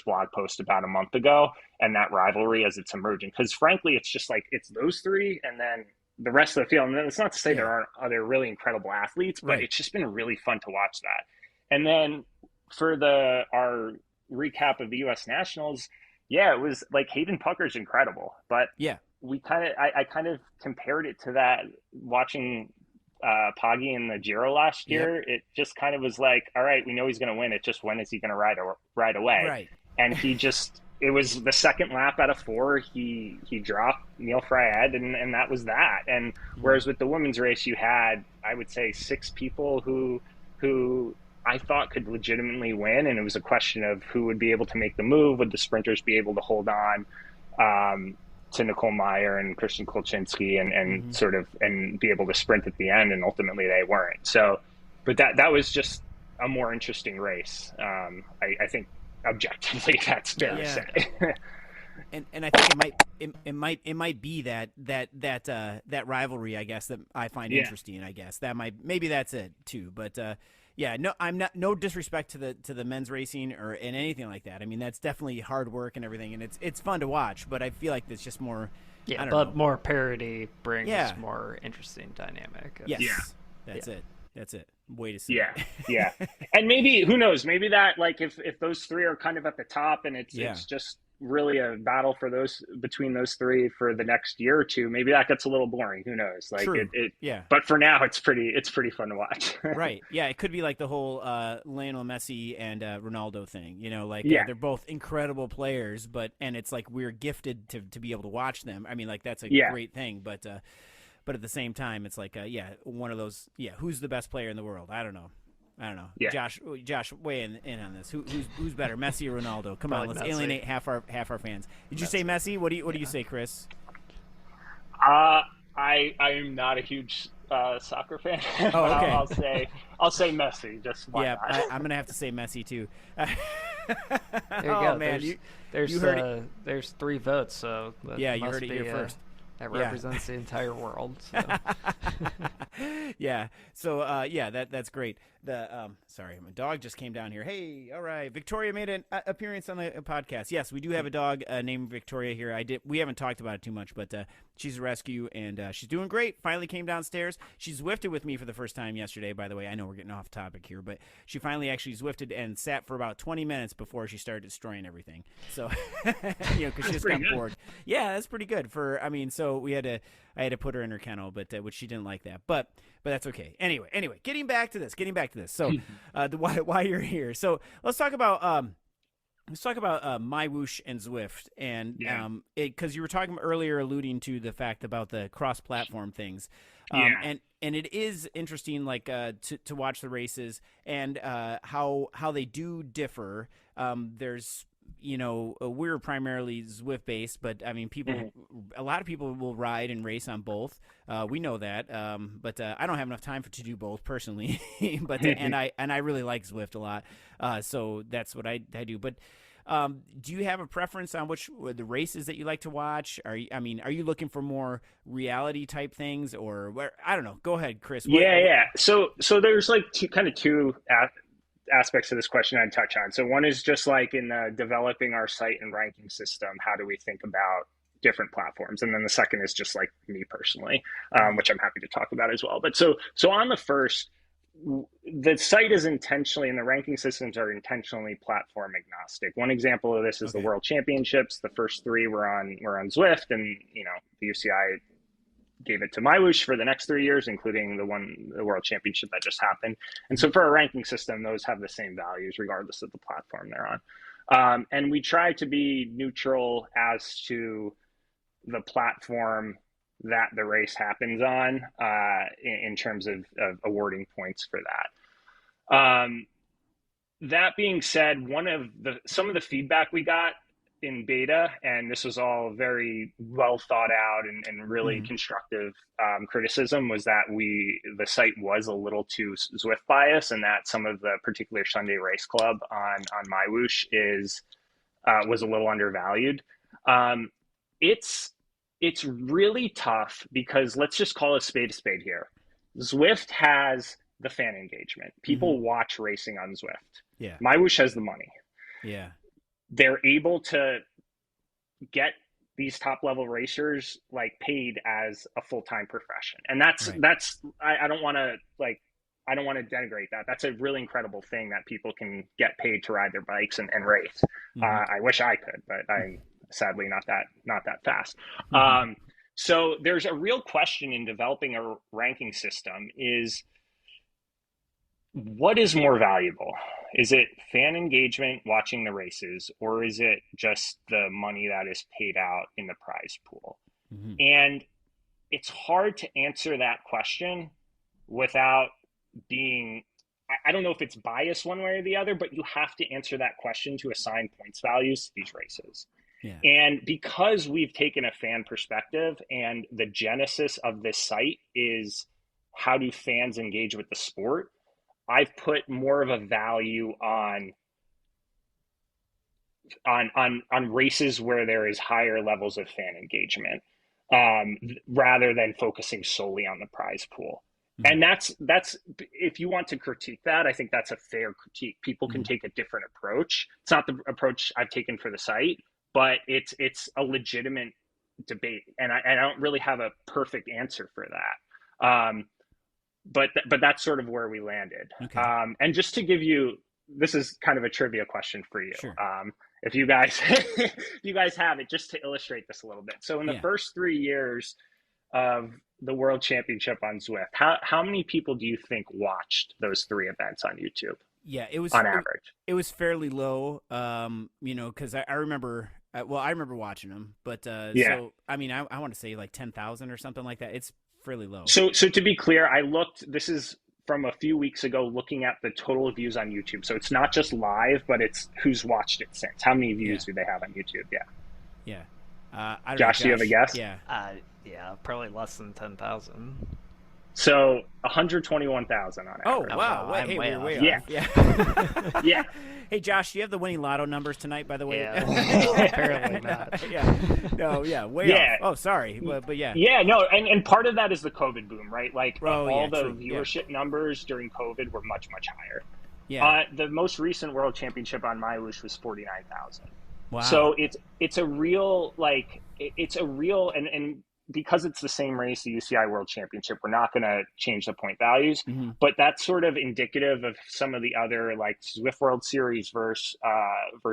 blog post about a month ago, and that rivalry as it's emerging. Because frankly, it's just like it's those 3, and then the rest of the field. And then it's not to say there aren't other really incredible athletes, but it's just been really fun to watch that. And then for our recap of the U.S. Nationals, it was like Hayden Pucker's incredible, but I kind of compared it to that watching Poggi in the Giro last year. It just kind of was like, all right, we know he's going to win. It's just, when is he going to ride away? Right. And it was the second lap out of 4, he dropped Neil Fryad, and that was that. And whereas with the women's race, you had, I would say, 6 people who I thought could legitimately win, and it was a question of who would be able to make the move. Would the sprinters be able to hold on to Nicole Meyer and Christian Kolczynski and sort of and be able to sprint at the end, and ultimately they weren't. So, but that was just a more interesting race. I think objectively that's fair to say. and I think it might be that rivalry, I guess, that I find interesting. I guess maybe that's it too. But Yeah, no, I'm not. No disrespect to the men's racing or in anything like that. I mean, that's definitely hard work and everything, and it's fun to watch. But I feel like it's just more. Yeah, I don't but know. more parity brings Yeah. more interesting dynamic. Yes. Yeah. That's it. That's it. Way to say. Yeah, it. yeah. And maybe, who knows, maybe that, like, if those three are kind of at the top and it's just really a battle for between those three for the next year or two, maybe that gets a little boring. Who knows? Like, True. Yeah. But for now, it's pretty fun to watch. Right. Yeah. It could be like the whole Lionel Messi and Ronaldo thing. You know, like they're both incredible players, and it's like we're gifted to be able to watch them. I mean, like that's a great thing, but at the same time, it's like one of those. Yeah. Who's the best player in the world? I don't know. Yeah. Josh, weigh in on this. Who's better, Messi or Ronaldo? Come on, let's alienate half our fans. Did you say Messi? What do you say, Chris? I am not a huge soccer fan. Oh, okay. I'll say Messi. Just I'm gonna have to say Messi too. There you go. Man, there's 3 votes, so you heard it here first. That represents the entire world. So. Yeah. So that's great. Sorry, my dog just came down here. Hey, all right. Victoria made an appearance on the podcast. Yes, we do have a dog named Victoria here. We haven't talked about it too much, but she's a rescue and she's doing great. Finally came downstairs. She Zwifted with me for the first time yesterday, by the way. I know we're getting off topic here, but she finally actually Zwifted and sat for about 20 minutes before she started destroying everything. So, because she just got bored. Yeah, that's pretty good so I had to put her in her kennel, but which she didn't like that. But that's okay. Anyway, getting back to this. So, why you're here. So let's talk about MyWoosh and Zwift, and because you were talking earlier, alluding to the fact about the cross-platform things, and it is interesting, like to watch the races and how they do differ. There's we're primarily Zwift based, but I mean, a lot of people will ride and race on both. We know that, but I don't have enough time to do both personally. But and I really like Zwift a lot, so that's what I do. But do you have a preference on which the races that you like to watch? Are you looking for more reality type things, or where? I don't know. Go ahead, Chris. Yeah. So there's like two aspects of this question I'd touch on. So one is just like in developing our site and ranking system, how do we think about different platforms? And then the second is just like me personally, which I'm happy to talk about as well. But so on the first, the site is intentionally, and the ranking systems are intentionally platform agnostic. One example of this is the World Championships. The first 3 were on Zwift, and the UCI gave it to MyWoosh for the next 3 years, including the World Championship that just happened. And so for a ranking system, those have the same values regardless of the platform they're on. And we try to be neutral as to the platform that the race happens on in terms of awarding points for that. That being said, some of the feedback we got in beta, and this was all very well thought out and really constructive criticism, was that the site was a little too Zwift biased, and that some of the particular Sunday Race Club on MyWoosh was a little undervalued. It's really tough because let's just call a spade here. Zwift has the fan engagement. People watch racing on Zwift. Yeah. MyWoosh has the money. Yeah. They're able to get these top level racers like paid as a full-time profession. And I don't want to denigrate that. That's a really incredible thing that people can get paid to ride their bikes and race. I wish I could, but I'm sadly not that fast. So there's a real question in developing a ranking system is, what is more valuable? Is it fan engagement watching the races, or is it just the money that is paid out in the prize pool? And it's hard to answer that question without being, I don't know if it's biased one way or the other, but you have to answer that question to assign points values to these races. Yeah. And because we've taken a fan perspective, and the genesis of this site is how do fans engage with the sport, I've put more of a value on races where there is higher levels of fan engagement, rather than focusing solely on the prize pool. And that's if you want to critique that, I think that's a fair critique. People can take a different approach. It's not the approach I've taken for the site, but it's a legitimate debate, and I don't really have a perfect answer for that. But that's sort of where we landed. Okay. And just to give you, this is kind of a trivia question for you. Sure. If you guys if you guys have it, just to illustrate this a little bit. So in the first 3 years of the World Championship on Zwift, how many people do you think watched those 3 events on YouTube? Yeah, it was on average. It was fairly low, because I remember. I remember watching them, but so I mean, I want to say like 10,000 or something like that. It's fairly low. So to be clear, I looked. This is from a few weeks ago, looking at the total views on YouTube. So it's not just live, but it's who's watched it since. How many views do they have on YouTube? Yeah. I don't Josh, know, do you have a guess? Yeah, probably less than 10,000. So 121,000 on average. Oh, wow. I'm way we're way off. off. Yeah. Yeah. Hey, Josh, do you have the winning lotto numbers tonight, by the way? Yeah. Apparently not. Way off. Oh, sorry. But yeah. Yeah, no, and part of that is the COVID boom, right? Like all the true. viewership numbers during COVID were much, much higher. Yeah. The most recent World Championship on MyWoosh was 49,000. Wow. So it's a real, and because it's the same race, the UCI World Championship, we're not going to change the point values, but that's sort of indicative of some of the other, like Zwift World Series versus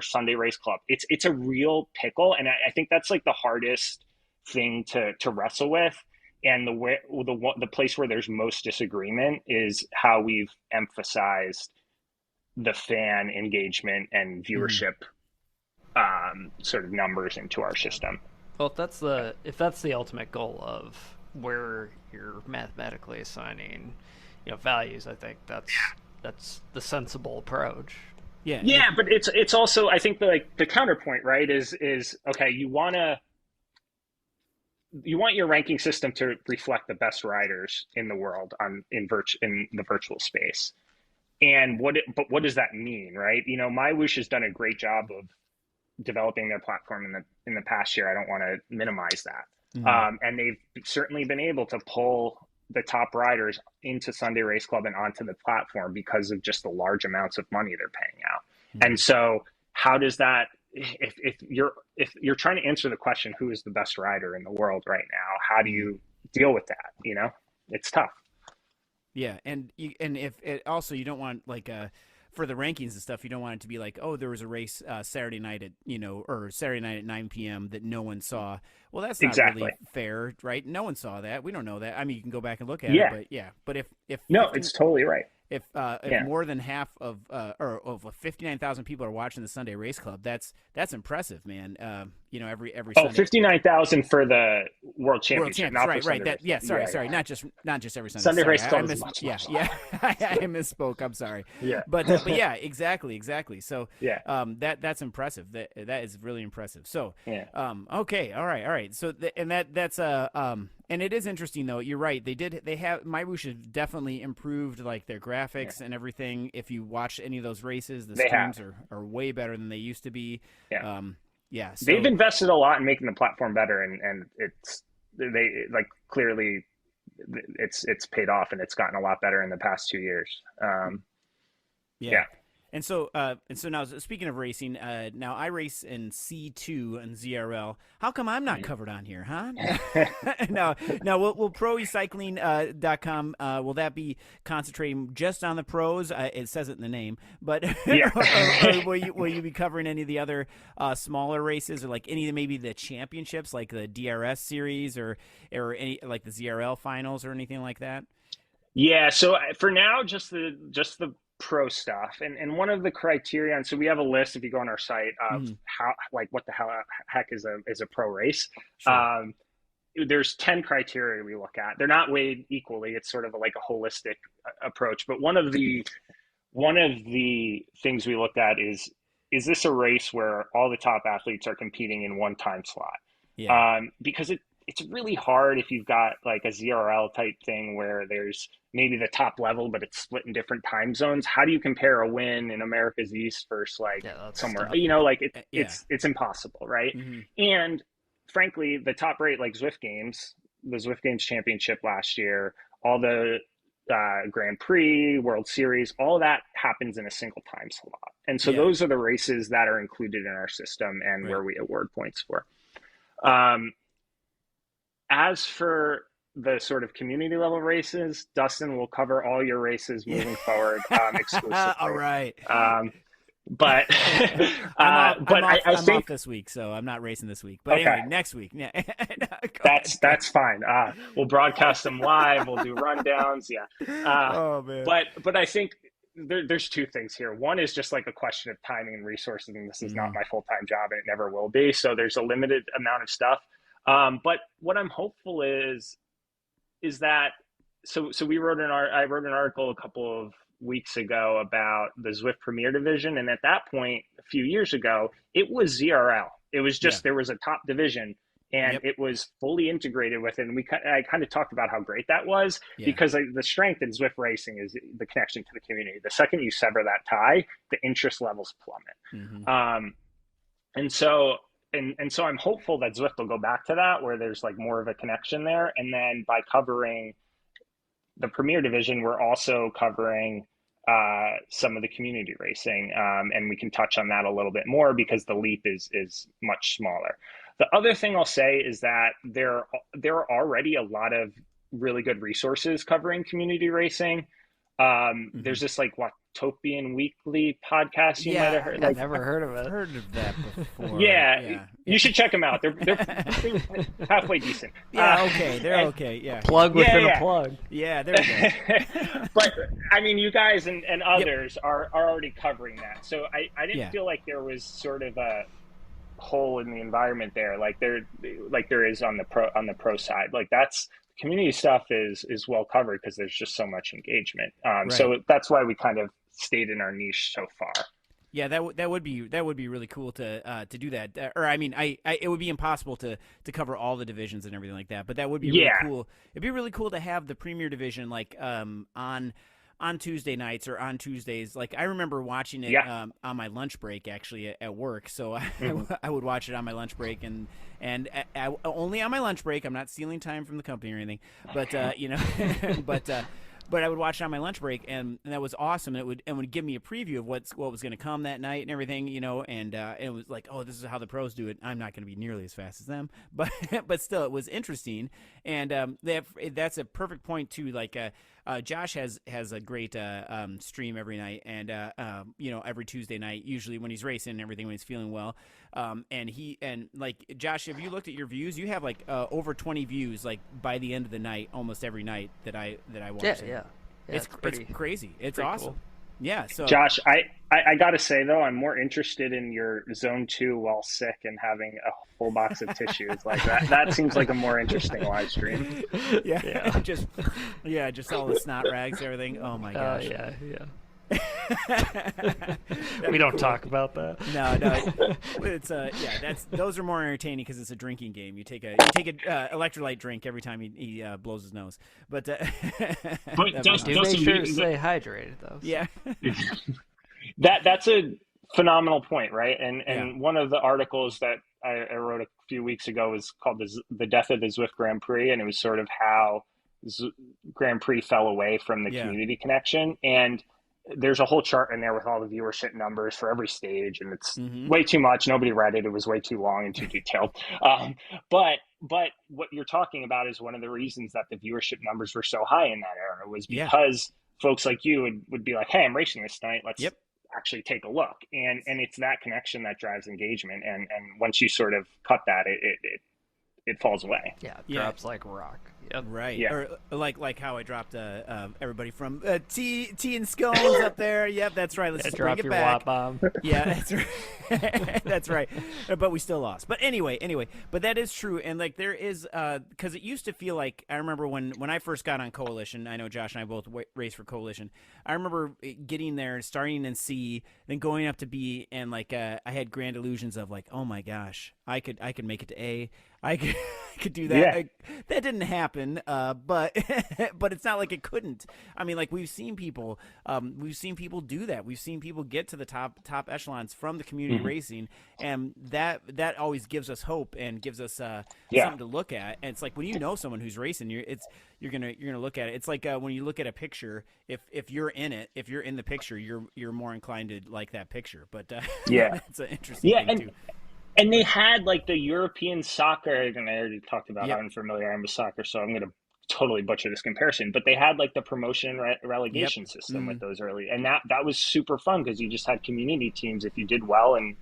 Sunday Race Club. It's a real pickle, and I think that's like the hardest thing to wrestle with. And the place where there's most disagreement is how we've emphasized the fan engagement and viewership sort of numbers into our system. Well, if that's the ultimate goal of where you're mathematically assigning, values, I think that's the sensible approach. Yeah, but it's also, I think, the counterpoint, right, is okay, you want your ranking system to reflect the best riders in the world in the virtual space. And what does that mean, right? MyWoosh has done a great job of developing their platform in the past year. I don't want to minimize that. And they've certainly been able to pull the top riders into Sunday Race Club and onto the platform because of just the large amounts of money they're paying out. And so how does that, if you're trying to answer the question, who is the best rider in the world right now, how do you deal with that? It's tough. Yeah. And if it also, you don't want for the rankings and stuff, you don't want it to be like, oh, there was a race Saturday night or Saturday night at 9 p.m. that no one saw. Well, that's not really fair, right? No one saw that. We don't know that. I mean, you can go back and look at it, but if no, it's totally right. If more than half of 59,000 people are watching the Sunday Race Club, that's impressive, man. Every Sunday. 59,000 for the World Championship, not right, for right. Sunday Race. Sorry, not just every Sunday. Sunday sorry, Race Club is much I misspoke. I'm sorry. Yeah, but yeah, exactly. So that's impressive. That is really impressive. So okay, all right. So that's and it is interesting though. You're right. They have MyWoosh has definitely improved their graphics and everything. If you watch any of those races, the streams are way better than they used to be. Yeah. So, they've invested a lot in making the platform better, and clearly it's paid off, and it's gotten a lot better in the past 2 years. And so now, speaking of racing, now I race in C2 and ZRL. How come I'm not covered on here, huh? Now, will ProECycling.com, will that be concentrating just on the pros? It says it in the name, but or will you be covering any of the other smaller races, or any of maybe the championships, like the DRS series, or any the ZRL finals or anything like that? Yeah. So for now, just the pro stuff, and one of the criterion, so we have a list if you go on our site of how what the heck is a pro race. Sure. There's 10 criteria we look at. They're not weighed equally. It's sort of a holistic approach, but one of the things we looked at is this a race where all the top athletes are competing in one time slot? Because it's really hard if you've got a ZRL type thing where there's maybe the top level, but it's split in different time zones. How do you compare a win in America's East versus somewhere, it's impossible. Right. And frankly, the top rate, the Zwift Games Championship last year, all the Grand Prix, World Series, all that happens in a single time slot. And so Yeah. those are the races that are included in our system and where we award points for. As for the sort of community level races, Dustin will cover all your races moving forward exclusively. All right. But I'm I think off this week, so I'm not racing this week. But anyway, next week. Yeah. that's fine. We'll broadcast them live. We'll do rundowns. Yeah. Oh man. But I think there's two things here. One is just like a question of timing and resources, and this is not my full-time job, and it never will be. So there's a limited amount of stuff. But what I'm hopeful is that so I wrote an article a couple of weeks ago about the Zwift Premier Division, and at that point a few years ago it was ZRL. It was just there was a top division, and it was fully integrated with it. And I kind of talked about how great that was because the strength in Zwift racing is the connection to the community. The second you sever that tie, the interest levels plummet. And so I'm hopeful that Zwift will go back to that, where there's like more of a connection there. And then by covering the Premier Division, we're also covering some of the community racing, and we can touch on that a little bit more because the leap is much smaller. The other thing I'll say is that there are already a lot of really good resources covering community racing. There's this like Watopian Weekly podcast you might have heard. I've never heard of it. Heard of that before. You should check them out. They're halfway decent. Okay, they're okay. Yeah, plug within a plug. Yeah, there we go. But I mean, you guys and others are already covering that, so I didn't feel like there was sort of a hole in the environment there, like there is on the pro side. Like that's community stuff is well covered because there's just so much engagement. So that's why we kind of stayed in our niche so far. Yeah, that would be really cool to do that. Or I mean, it would be impossible to cover all the divisions and everything like that. But that would be really cool. It'd be really cool to have the Premier Division like on Tuesday nights or on Tuesdays. Like I remember watching it on my lunch break actually at work. So I would watch it on my lunch break and only on my lunch break. I'm not stealing time from the company or anything. But but I would watch it on my lunch break, and that was awesome. And it would give me a preview of what was going to come that night and everything, and it was like, oh, this is how the pros do it. I'm not going to be nearly as fast as them, but still, it was interesting. And that's a perfect point too. Like Josh has a great stream every night, and every Tuesday night, usually when he's racing and everything, when he's feeling well. And like Josh, have you looked at your views? You have like over 20 views, like by the end of the night, almost every night that I watch. Yeah. It's crazy. It's awesome. Cool. Yeah. So Josh, I gotta say though, I'm more interested in your zone 2 while sick and having a full box of tissues like that. That seems like a more interesting live stream. Yeah. Just all the snot rags, everything. Oh my gosh. Yeah. We don't talk about that. No. It's those are more entertaining because it's a drinking game. You take a electrolyte drink every time he blows his nose. But just make sure to stay hydrated though. Yeah. That's a phenomenal point, right? And one of the articles that I wrote a few weeks ago was called the Death of the Zwift Grand Prix, and it was sort of how Grand Prix fell away from the community connection. And there's a whole chart in there with all the viewership numbers for every stage, and it's way too much. Nobody read it. It was way too long and too detailed. But what you're talking about is one of the reasons that the viewership numbers were so high in that era was because folks like you would be like, hey, I'm racing this night. Let's actually take a look. And it's that connection that drives engagement. And once you sort of cut that, it falls away. Yeah, it drops like a rock. Yep. Right. Yeah. Or like how I dropped everybody from tea and scones up there. Yep, that's right. Let's just bring it back. Drop your WAP bomb. Yeah, that's right. That's right. But we still lost. But anyway, but that is true. And like there is because it used to feel like I remember when I first got on Coalition. I know Josh and I both raced for Coalition. I remember getting there, starting in C, then going up to B, and like I had grand illusions of like, oh my gosh, I could make it to A. I could do that. Yeah. That didn't happen, but but it's not like it couldn't. I mean, like we've seen people do that. We've seen people get to the top echelons from the community racing, and that always gives us hope and gives us something to look at. And it's like when you know someone who's racing, you're gonna look at it. It's like when you look at a picture, if you're in it, if you're in the picture, you're more inclined to like that picture. But it's an interesting thing too. And they had like the European soccer, and I already talked about how unfamiliar I am with soccer, so I'm going to totally butcher this comparison, but they had like the promotion relegation system with those early, and that was super fun because you just had community teams. If you did well, and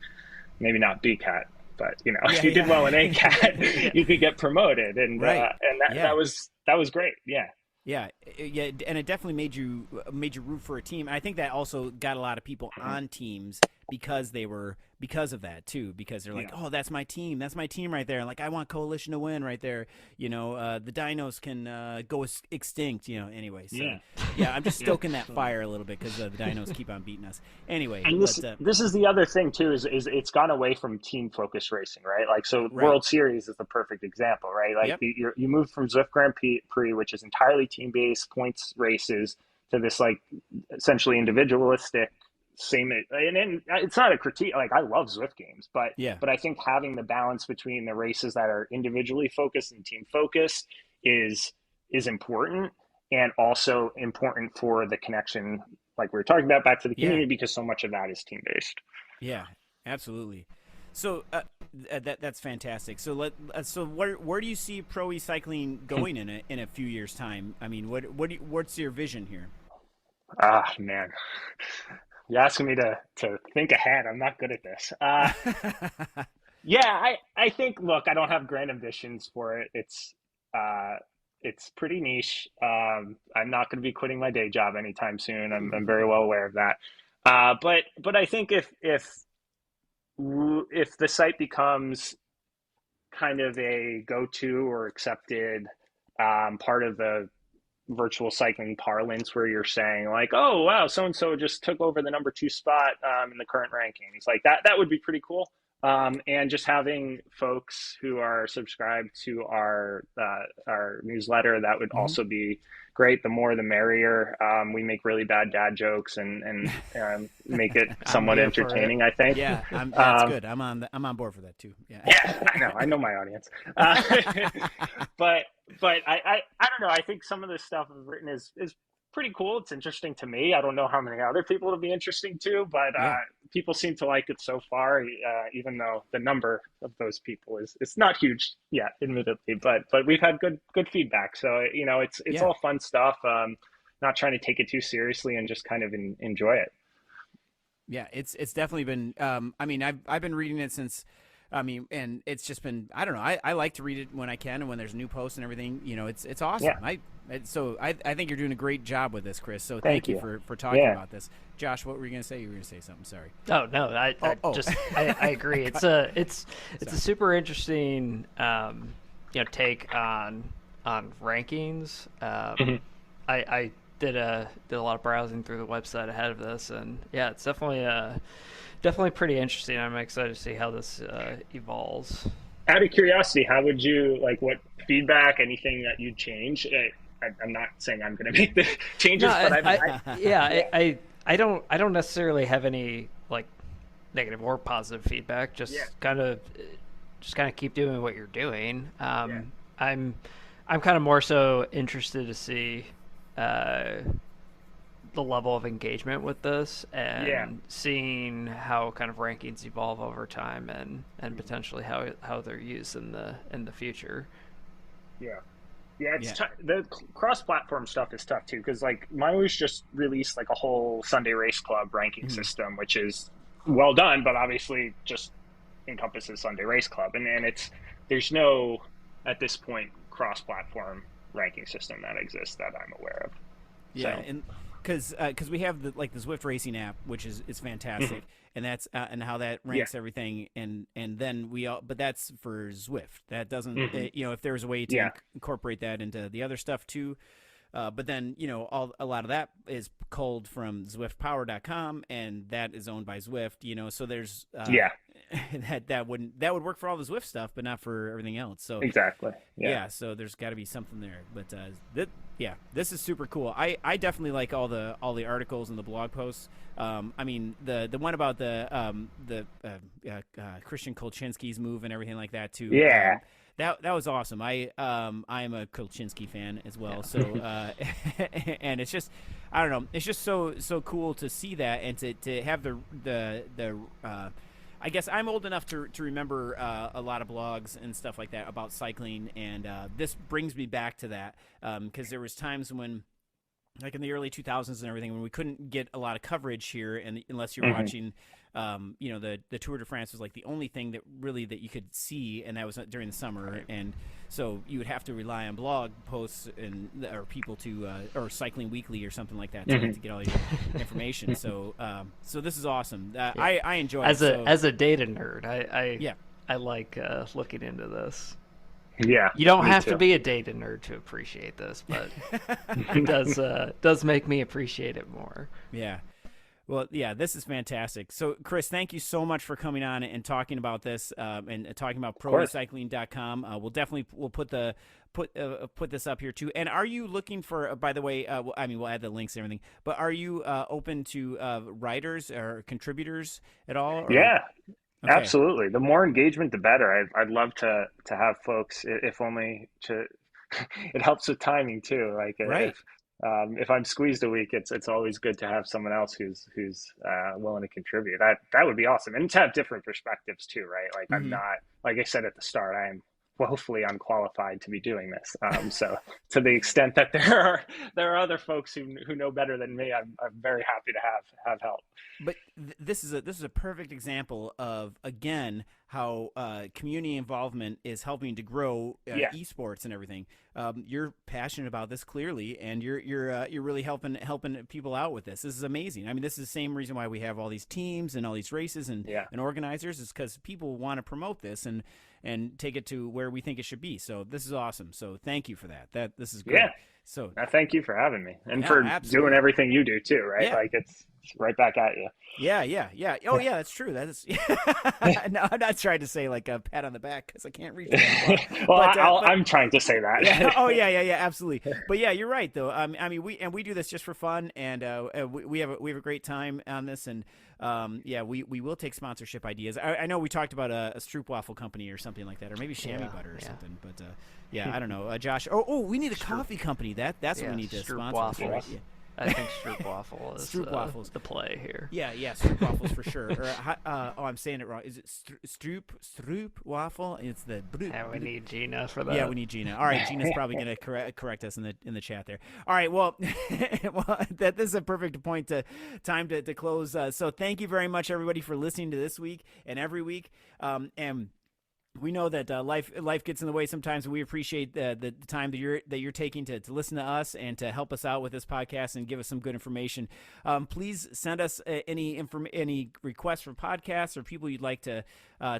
maybe not BCAT, but if you did well in ACAT, you could get promoted, and that was great. Yeah, and it definitely made you root for a team. And I think that also got a lot of people on teams because of that too, because they're like, oh, that's my team right there. And like, I want Coalition to win right there. The Dinos can go extinct. Anyway. So, I'm just stoking that fire a little bit because the Dinos keep on beating us. Anyway, and this is the other thing too is it's gone away from team focused racing, right? Like World Series is the perfect example, right? Like you moved from Zwift Grand Prix, which is entirely team based points races, to this like essentially individualistic. And it's not a critique. Like I love Zwift games, but I think having the balance between the races that are individually focused and team focused is important, and also important for the connection, like we were talking about, back to the community, because so much of that is team based. Yeah, absolutely. So that's fantastic. So so where do you see ProECycling going in a few years' time? I mean, what's your vision here? Man. You're asking me to think ahead. I'm not good at this. I think, look, I don't have grand ambitions for it. It's pretty niche. I'm not going to be quitting my day job anytime soon. I'm very well aware of that. But I think if the site becomes kind of a go-to or accepted part of the virtual cycling parlance, where you're saying like, oh wow, so and so just took over the number 2 spot in the current rankings, like that would be pretty cool. And just having folks who are subscribed to our newsletter, that would also be great. The more the merrier. We make really bad dad jokes and make it somewhat entertaining, I think. Yeah, that's good. I'm on board for that too. Yeah, I know my audience. But I don't know. I think some of the stuff I've written is pretty cool. It's interesting to me. I don't know how many other people it'll be interesting to, but people seem to like it so far, even though the number of those people is not huge yet, admittedly, but we've had good feedback. So, it's all fun stuff. Not trying to take it too seriously and just kind of enjoy it. Yeah, it's definitely been, I mean, I've been reading it since, and it's just been, I don't know. I like to read it when I can, and when there's new posts and everything, it's awesome. Yeah. So I think you're doing a great job with this, Chris. So thank you for talking about this. Josh, what were you going to say? You were going to say something. Sorry. Oh no, I agree. It's a super interesting take on rankings. I did a lot of browsing through the website ahead of this, and it's definitely pretty interesting. I'm excited to see how this evolves. Out of curiosity, how would you what feedback, anything that you'd change? I'm not saying I'm going to make the changes, but I don't necessarily have any negative or positive feedback. Just kind of keep doing what you're doing. I'm kind of more so interested to see the level of engagement with this, and seeing how kind of rankings evolve over time, and potentially how they're used in the future. It's the cross-platform stuff is tough too, because MyWoosh just released a whole Sunday Race Club ranking system, which is well done, but obviously just encompasses Sunday Race Club, and there's no at this point cross-platform ranking system that exists that I'm aware of. And because we have the Zwift Racing app, which is fantastic, and that's and how that ranks everything, and then but that's for Zwift. That doesn't if there's a way to incorporate that into the other stuff too, But then, a lot of that is culled from ZwiftPower.com, and that is owned by Zwift, so there's that would work for all the Zwift stuff, but not for everything else. So exactly. Yeah. So there's got to be something there. But this is super cool. I definitely like all the articles and the blog posts. I mean, the one about the Christian Kolchinski's move and everything like that too. Yeah. That was awesome. I'm a Kolchinski fan as well. So and it's just, I don't know, it's just so cool to see that, and to have the I guess I'm old enough to remember a lot of blogs and stuff like that about cycling, and this brings me back to that, because there was times when, like in the early 2000s and everything, when we couldn't get a lot of coverage here, and unless you're watching, the Tour de France was like the only thing that you could see, and that was during the summer, and so you would have to rely on blog posts or people or Cycling Weekly or something like that to get all your information. So this is awesome. I enjoy it. As a data nerd, I like looking into this. Yeah, you don't have to be a data nerd to appreciate this, but it does make me appreciate it more. Yeah. Well, yeah, this is fantastic. So, Chris, thank you so much for coming on and talking about this, and talking about ProECycling.com. We'll put this up here too. And are you looking for? By the way, we'll add the links and everything. But are you open to writers or contributors at all? Or? Yeah. Okay. Absolutely. The more engagement, the better. I'd love to have folks, if only to. It helps with timing too. Like right. If I'm squeezed a week, it's always good to have someone else who's willing to contribute. That would be awesome, and to have different perspectives too, right? Like I'm not, like I said at the start, I am woefully unqualified to be doing this. So to the extent that there are other folks who know better than me, I'm very happy to have help. But this is a perfect example of, again, how community involvement is helping to grow esports and everything. You're passionate about this clearly, and you're really helping people out with this. This is amazing. I mean, this is the same reason why we have all these teams and all these races and organizers, is because people want to promote this and take it to where we think it should be. So this is awesome. So thank you for that. This is great. Yeah. So thank you for having me, and for doing everything you do too, right? Yeah. Like it's right back at you. Yeah. Oh yeah, that's true. That is. No, I'm not trying to say like a pat on the back, because I can't reach that. Well, I'm trying to say that. Yeah. Oh yeah, absolutely. But yeah, you're right though. I mean, we do this just for fun, and we have a great time on this, and we will take sponsorship ideas. I know we talked about a Stroopwafel company or something like that, or maybe Chamois butter or something. But I don't know, Josh. Oh, we need a coffee company. That's what we need to sponsor. Right? Yeah. I think Stroopwafel is the play here. Yeah, Stroopwafels for sure. Or, I'm saying it wrong. Is it Stroopwafel? It's the. Yeah, we need Gina for that. Yeah, we need Gina. All right, Gina's probably going to correct us in the chat there. All right, well, this is a perfect time to close. So thank you very much, everybody, for listening to this week and every week. And we know that life gets in the way sometimes, and we appreciate the time that you're taking to listen to us and to help us out with this podcast and give us some good information. Please send us any requests for podcasts or people you'd like to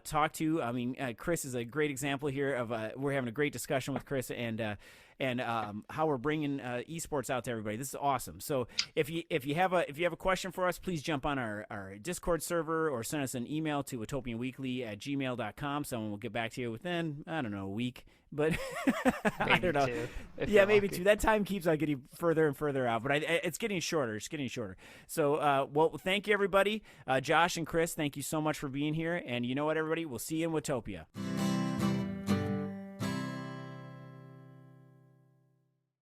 talk to. I mean, Chris is a great example here of we're having a great discussion with Chris and how we're bringing esports out to everybody. This is awesome. So if you have a question for us, please jump on our Discord server or send us an email to WatopianWeekly@gmail.com. Someone will get back to you within, I don't know, a week. But I don't know. Maybe two. That time keeps on getting further and further out, but it's getting shorter. It's getting shorter. So, thank you, everybody. Josh and Chris, thank you so much for being here. And you know what, everybody? We'll see you in Watopia.